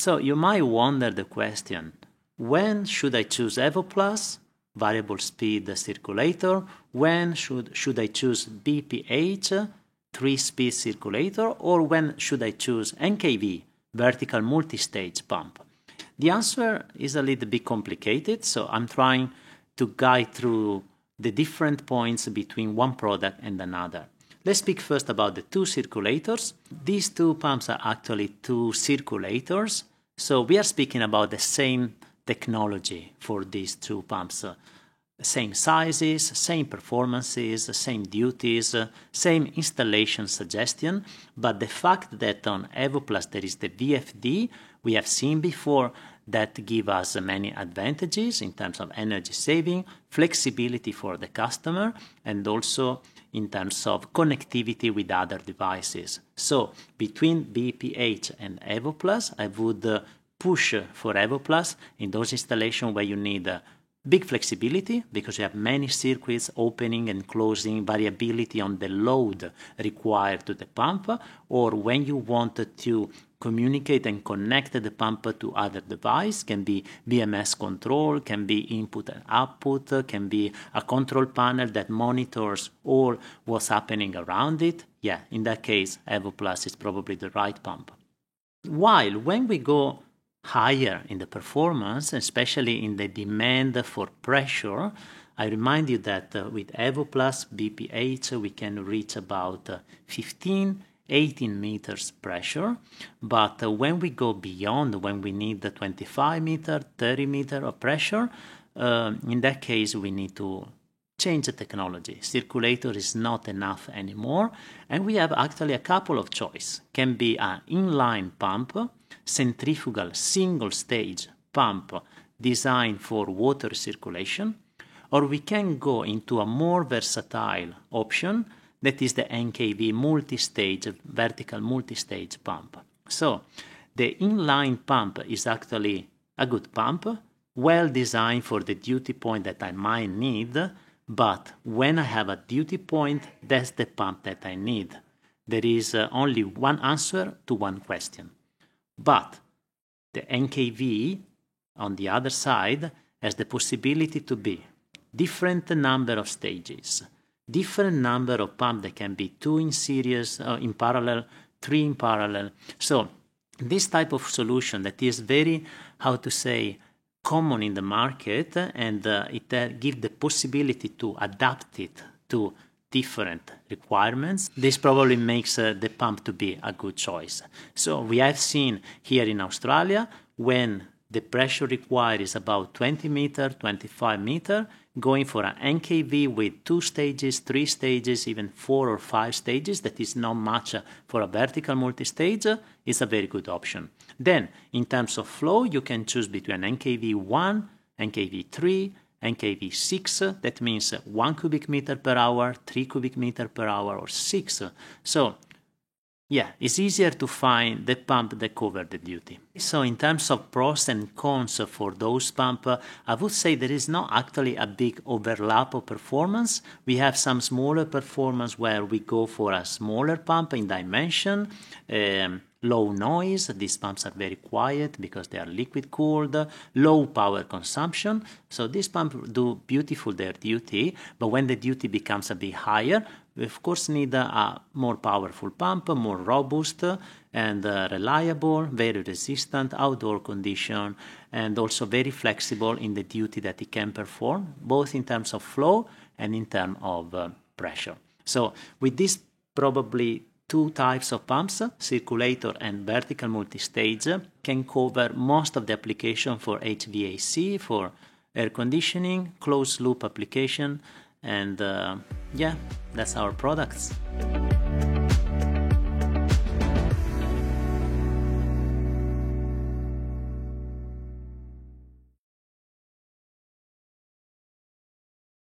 So you might wonder the question, when should I choose Evo Plus, variable speed circulator? When should I choose BPH, 3-speed circulator? Or when should I choose NKV, vertical multi-stage pump? The answer is a little bit complicated, so I'm trying to guide through the different points between one product and another. Let's speak first about the two circulators. These two pumps are actually two circulators, so we are speaking about the same technology for these two pumps. Same sizes, same performances, same duties, same installation suggestion, but the fact that on Evo Plus there is the VFD, we have seen before, that give us many advantages in terms of energy saving, flexibility for the customer, and also in terms of connectivity with other devices. So between BPH and Evo Plus, I would push for Evo Plus in those installations where you need big flexibility, because you have many circuits opening and closing, variability on the load required to the pump, or when you want to communicate and connect the pump to other device, can be BMS control, can be input and output, can be a control panel that monitors all what's happening around it. Yeah, in that case, Evo Plus is probably the right pump. While when we go higher in the performance, especially in the demand for pressure, I remind you that with Evo Plus BPH we can reach about 18 meters pressure, but when we go beyond, when we need the 25 meter, 30 meter of pressure, in that case we need to change the technology. Circulator is not enough anymore, and we have actually a couple of choices. Can be an inline pump, centrifugal single stage pump designed for water circulation, or we can go into a more versatile option that is the NKV multi-stage, vertical multi-stage pump. So the inline pump is actually a good pump, well designed for the duty point that I might need, but when I have a duty point, that's the pump that I need. There is only one answer to one question. But the NKV, on the other side, has the possibility to be different number of stages, different number of pumps that can be 2 in series, in parallel, 3 in parallel. So this type of solution that is very, how to say, common in the market, and it gives the possibility to adapt it to different requirements. This probably makes the pump to be a good choice. So we have seen here in Australia, when the pressure required is about 20 meter, 25 meter, going for an NKV with 2 stages, 3 stages, even 4 or 5 stages, that is not much for a vertical multi-stage, is a very good option. Then, in terms of flow, you can choose between NKV1, NKV3, NKV6, that means 1 cubic meter per hour, 3 cubic meter per hour, or 6. So, yeah, it's easier to find the pump that covers the duty. So in terms of pros and cons for those pumps, I would say there is not actually a big overlap of performance. We have some smaller performance where we go for a smaller pump in dimension, low noise. These pumps are very quiet because they are liquid cooled, low power consumption. So these pumps do beautiful their duty, but when the duty becomes a bit higher, we of course need a more powerful pump, more robust and reliable, very resistant outdoor condition, and also very flexible in the duty that it can perform, both in terms of flow and in terms of pressure. So with these probably 2 types of pumps, circulator and vertical multi-stage, can cover most of the application for HVAC, for air conditioning, closed loop application, and yeah, that's our products.